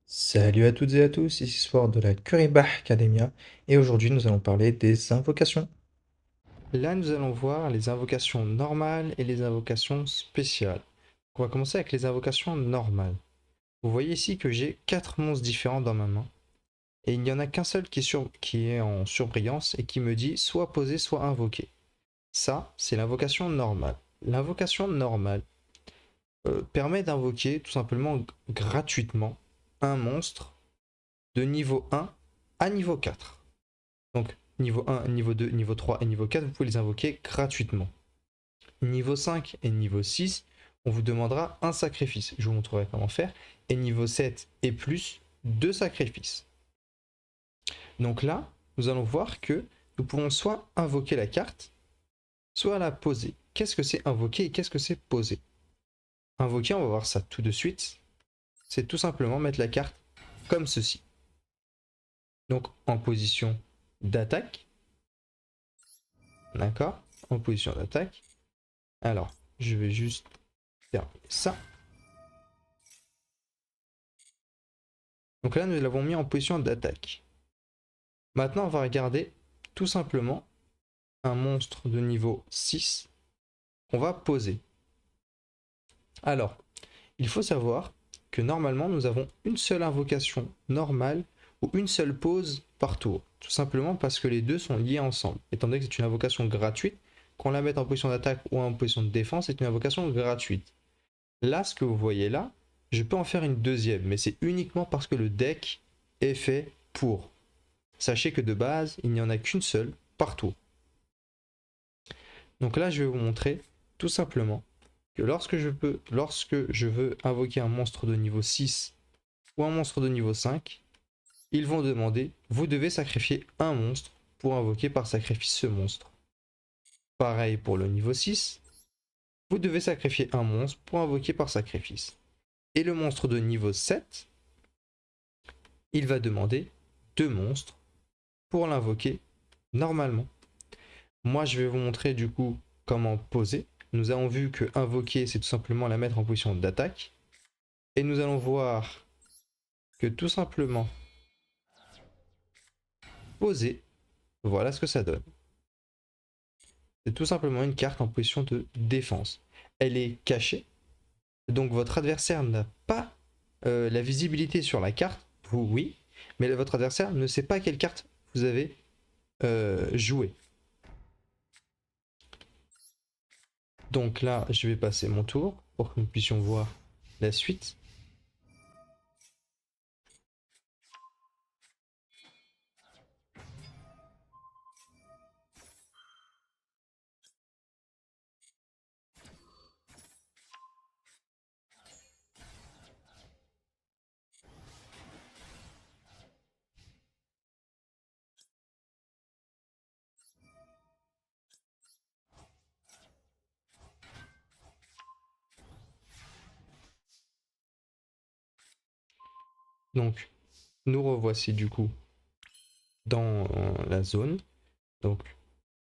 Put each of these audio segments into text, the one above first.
Salut à toutes et à tous, ici Sword de la Kuribah Academia, et aujourd'hui nous allons parler des invocations. Là nous allons voir les invocations normales et les invocations spéciales. On va commencer avec les invocations normales. Vous voyez ici que j'ai 4 monstres différents dans ma main, et il n'y en a qu'un seul qui est en surbrillance et qui me dit soit posé, soit invoqué. Ça, c'est l'invocation normale. L'invocation normale permet d'invoquer tout simplement gratuitement un monstre de niveau 1 à niveau 4. Donc niveau 1, niveau 2, niveau 3 et niveau 4, vous pouvez les invoquer gratuitement. Niveau 5 et niveau 6, on vous demandera un sacrifice. Je vous montrerai comment faire. Et niveau 7 et plus, 2 sacrifices. Donc là, nous allons voir que nous pouvons soit invoquer la carte, soit la poser. Qu'est-ce que c'est invoquer et qu'est-ce que c'est poser? Invoquer, on va voir ça tout de suite. C'est tout simplement mettre la carte comme ceci. Donc en position d'attaque. D'accord? En position d'attaque. Alors, je vais juste terminer ça. Donc là, nous l'avons mis en position d'attaque. Maintenant, on va regarder tout simplement un monstre de niveau 6 qu'on va poser. Alors, il faut savoir que normalement, nous avons une seule invocation normale ou une seule pose par tour. Tout simplement parce que les deux sont liés ensemble. Étant donné que c'est une invocation gratuite, qu'on la mette en position d'attaque ou en position de défense, c'est une invocation gratuite. Là, ce que vous voyez là, je peux en faire une deuxième, mais c'est uniquement parce que le deck est fait pour. Sachez que de base, il n'y en a qu'une seule partout. Donc là, je vais vous montrer tout simplement que lorsque je veux invoquer un monstre de niveau 6 ou un monstre de niveau 5, ils vont demander, vous devez sacrifier un monstre pour invoquer par sacrifice ce monstre. Pareil pour le niveau 6, vous devez sacrifier un monstre pour invoquer par sacrifice. Et le monstre de niveau 7, il va demander deux monstres pour l'invoquer normalement. Moi, je vais vous montrer du coup comment poser. Nous avons vu que invoquer, c'est tout simplement la mettre en position d'attaque. Et nous allons voir que tout simplement poser, voilà ce que ça donne. C'est tout simplement une carte en position de défense. Elle est cachée, donc votre adversaire n'a pas la visibilité sur la carte. Vous, oui, mais votre adversaire ne sait pas quelle carte vous avez joué. Donc là, je vais passer mon tour pour que nous puissions voir la suite. Donc, nous revoici du coup dans la zone. Donc,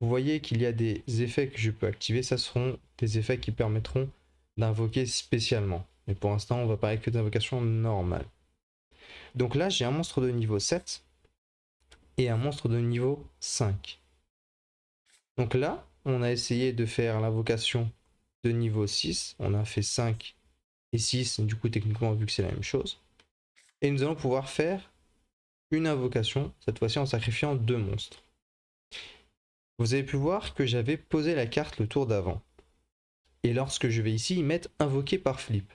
vous voyez qu'il y a des effets que je peux activer. Ça seront des effets qui permettront d'invoquer spécialement. Mais pour l'instant, on va parler que d'invocation normale. Donc là, j'ai un monstre de niveau 7 et un monstre de niveau 5. Donc là, on a essayé de faire l'invocation de niveau 6. On a fait 5 et 6, du coup, techniquement, vu que c'est la même chose. Et nous allons pouvoir faire une invocation, cette fois-ci en sacrifiant deux monstres. Vous avez pu voir que j'avais posé la carte le tour d'avant. Et lorsque je vais ici y mettre invoqué par flip.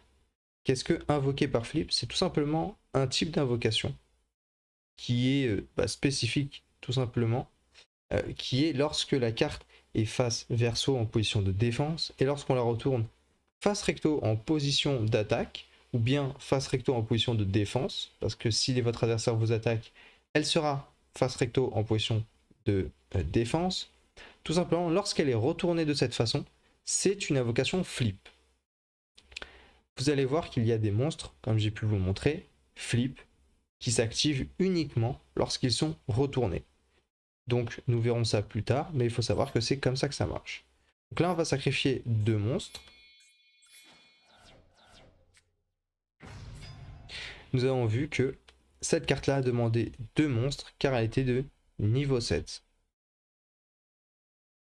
Qu'est-ce que invoqué par flip? C'est tout simplement un type d'invocation qui est spécifique tout simplement, qui est lorsque la carte est face verso en position de défense et lorsqu'on la retourne face recto en position d'attaque ou bien face recto en position de défense, parce que si votre adversaire vous attaque, elle sera face recto en position de défense. Tout simplement, lorsqu'elle est retournée de cette façon, c'est une invocation flip. Vous allez voir qu'il y a des monstres, comme j'ai pu vous le montrer, flip, qui s'activent uniquement lorsqu'ils sont retournés. Donc nous verrons ça plus tard, mais il faut savoir que c'est comme ça que ça marche. Donc là, on va sacrifier deux monstres. nous avons vu que cette carte-là a demandé 2 monstres car elle était de niveau 7.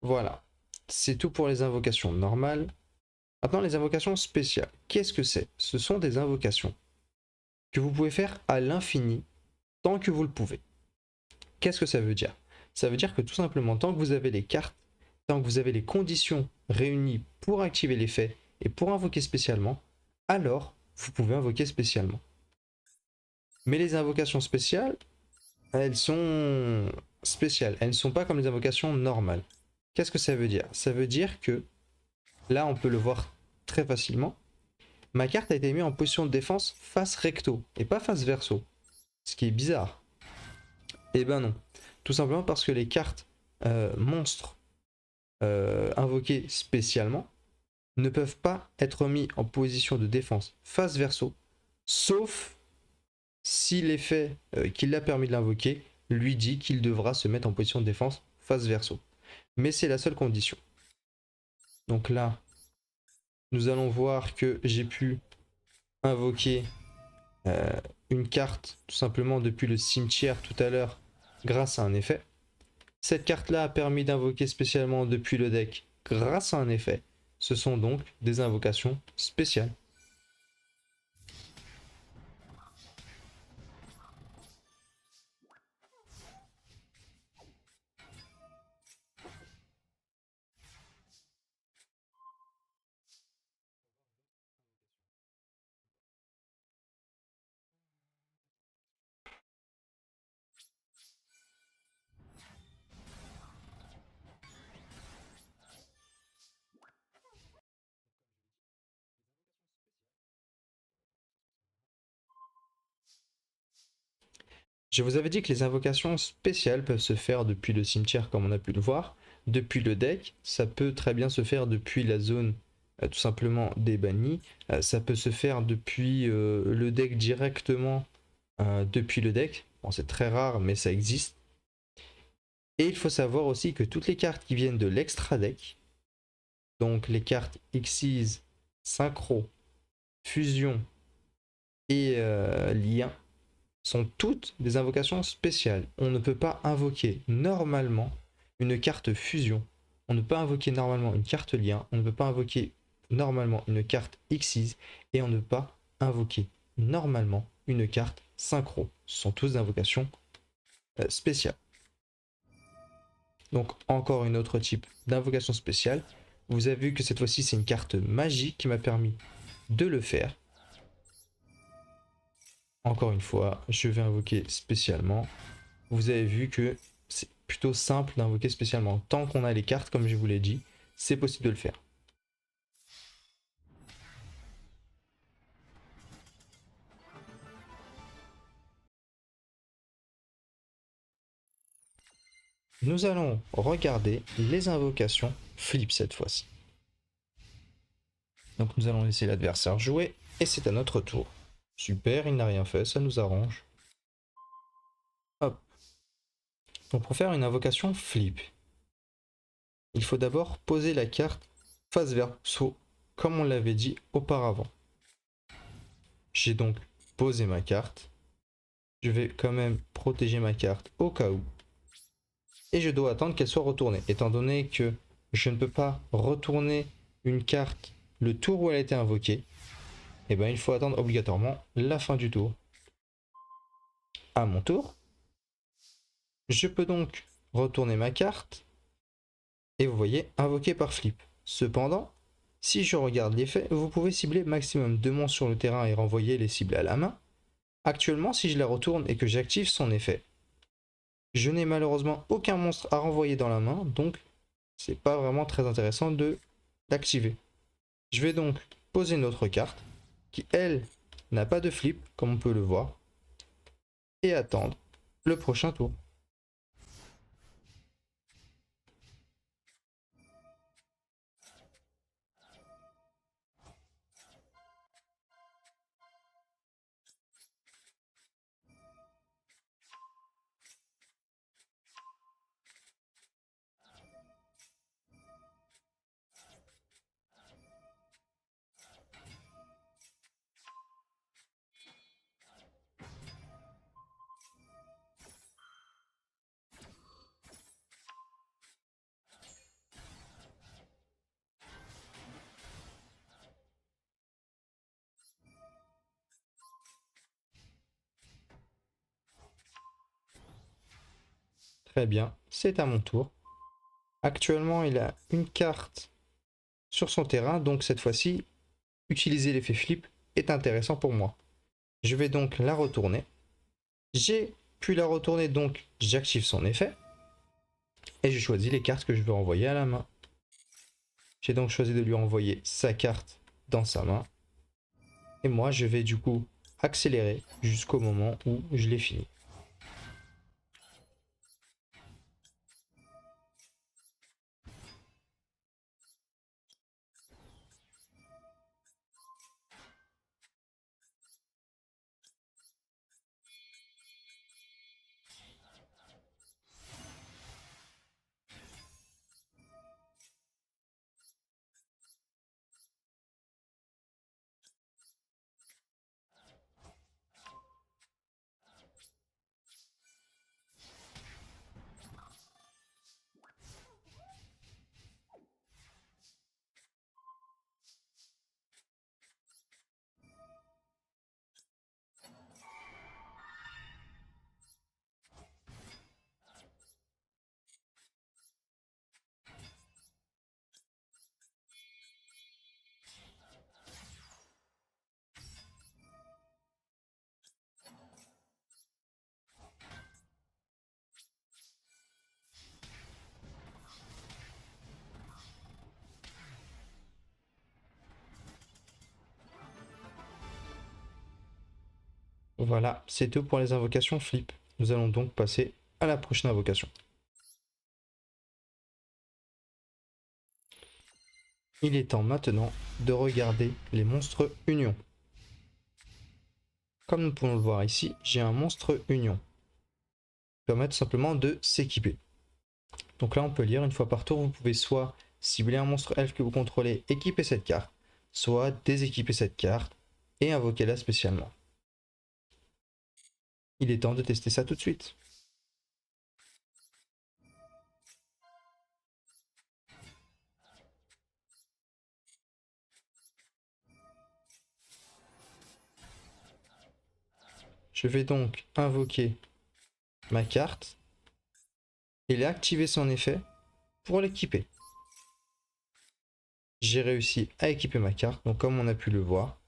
Voilà, c'est tout pour les invocations normales. Maintenant, les invocations spéciales. Qu'est-ce que c'est? Ce sont des invocations que vous pouvez faire à l'infini tant que vous le pouvez. Qu'est-ce que ça veut dire? Ça veut dire que tout simplement, tant que vous avez les cartes, tant que vous avez les conditions réunies pour activer l'effet et pour invoquer spécialement, alors vous pouvez invoquer spécialement. Mais les invocations spéciales, elles sont spéciales. Elles ne sont pas comme les invocations normales. Qu'est-ce que ça veut dire? Ça veut dire que, là on peut le voir très facilement, ma carte a été mise en position de défense face recto et pas face verso. Ce qui est bizarre. Eh ben non. Tout simplement parce que les cartes monstres invoquées spécialement ne peuvent pas être mis en position de défense face verso, sauf si l'effet qui l'a permis de l'invoquer lui dit qu'il devra se mettre en position de défense face verso. Mais c'est la seule condition. Donc là, nous allons voir que j'ai pu invoquer une carte tout simplement depuis le cimetière tout à l'heure grâce à un effet. Cette carte-là a permis d'invoquer spécialement depuis le deck grâce à un effet. Ce sont donc des invocations spéciales. Je vous avais dit que les invocations spéciales peuvent se faire depuis le cimetière comme on a pu le voir, depuis le deck, ça peut très bien se faire depuis la zone tout simplement des bannis, ça peut se faire depuis le deck directement depuis le deck, bon, c'est très rare mais ça existe. Et il faut savoir aussi que toutes les cartes qui viennent de l'extra deck, donc les cartes Xyz, Synchro, Fusion et Lien, sont toutes des invocations spéciales. On ne peut pas invoquer normalement une carte fusion, on ne peut pas invoquer normalement une carte lien, on ne peut pas invoquer normalement une carte Xyz et on ne peut pas invoquer normalement une carte synchro. Ce sont tous des invocations spéciales. Donc encore une autre type d'invocation spéciale. Vous avez vu que cette fois-ci c'est une carte magique qui m'a permis de le faire. Encore une fois, je vais invoquer spécialement. Vous avez vu que c'est plutôt simple d'invoquer spécialement. Tant qu'on a les cartes, comme je vous l'ai dit, c'est possible de le faire. Nous allons regarder les invocations flip cette fois-ci. Donc nous allons laisser l'adversaire jouer et c'est à notre tour. Super, il n'a rien fait, ça nous arrange. Hop. Donc pour faire une invocation flip, il faut d'abord poser la carte face verso, comme on l'avait dit auparavant. J'ai donc posé ma carte. Je vais quand même protéger ma carte au cas où. Et je dois attendre qu'elle soit retournée. Étant donné que je ne peux pas retourner une carte le tour où elle a été invoquée, et ben il faut attendre obligatoirement la fin du tour. À mon tour, je peux donc retourner ma carte et vous voyez, invoquer par flip. Cependant, si je regarde l'effet, vous pouvez cibler maximum 2 monstres sur le terrain et renvoyer les cibles à la main. Actuellement, si je la retourne et que j'active son effet, je n'ai malheureusement aucun monstre à renvoyer dans la main, donc c'est pas vraiment très intéressant de l'activer. Je vais donc poser une autre carte qui, elle, n'a pas de flip, comme on peut le voir, et attendre le prochain tour. Très bien, c'est à mon tour. Actuellement, il a une carte sur son terrain, donc cette fois-ci, utiliser l'effet flip est intéressant pour moi. Je vais donc la retourner. J'ai pu la retourner, donc j'active son effet. Et je choisis les cartes que je veux envoyer à la main. J'ai donc choisi de lui envoyer sa carte dans sa main. Et moi, je vais du coup accélérer jusqu'au moment où je l'ai fini. Voilà, c'est tout pour les invocations flip. Nous allons donc passer à la prochaine invocation. Il est temps maintenant de regarder les monstres union. Comme nous pouvons le voir ici, j'ai un monstre union. Permet tout simplement de s'équiper. Donc là, on peut lire une fois par tour, vous pouvez soit cibler un monstre elfe que vous contrôlez, équiper cette carte, soit déséquiper cette carte et invoquer-la spécialement. Il est temps de tester ça tout de suite. Je vais donc invoquer ma carte et activer son effet pour l'équiper. J'ai réussi à équiper ma carte, donc comme on a pu le voir,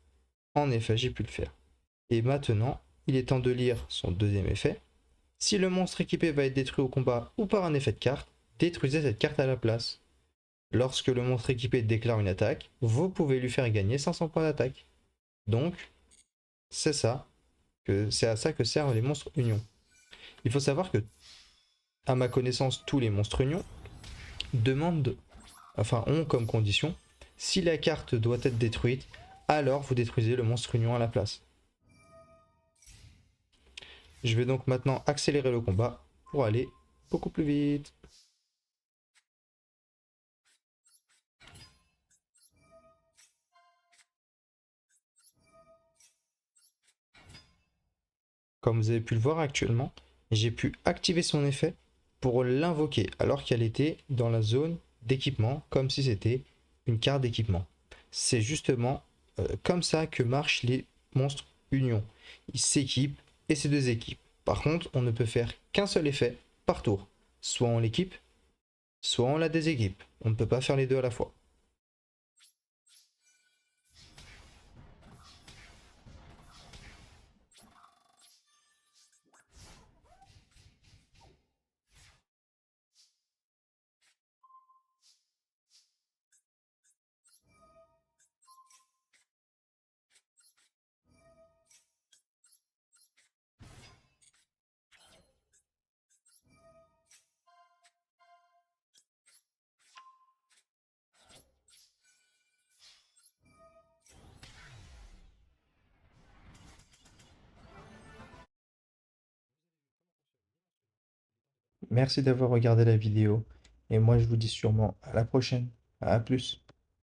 en effet j'ai pu le faire. Et maintenant, il est temps de lire son deuxième effet. Si le monstre équipé va être détruit au combat ou par un effet de carte, détruisez cette carte à la place. Lorsque le monstre équipé déclare une attaque, vous pouvez lui faire gagner 500 points d'attaque. Donc, c'est à ça que servent les monstres union. Il faut savoir que, à ma connaissance, tous les monstres union ont comme condition, si la carte doit être détruite, alors vous détruisez le monstre union à la place. Je vais donc maintenant accélérer le combat pour aller beaucoup plus vite. Comme vous avez pu le voir actuellement, j'ai pu activer son effet pour l'invoquer alors qu'elle était dans la zone d'équipement, comme si c'était une carte d'équipement. C'est justement comme ça que marchent les monstres union. Ils s'équipent et se déséquipent. Par contre, on ne peut faire qu'un seul effet par tour. Soit on l'équipe, soit on la déséquipe. On ne peut pas faire les deux à la fois. Merci d'avoir regardé la vidéo et moi je vous dis sûrement à la prochaine. À plus.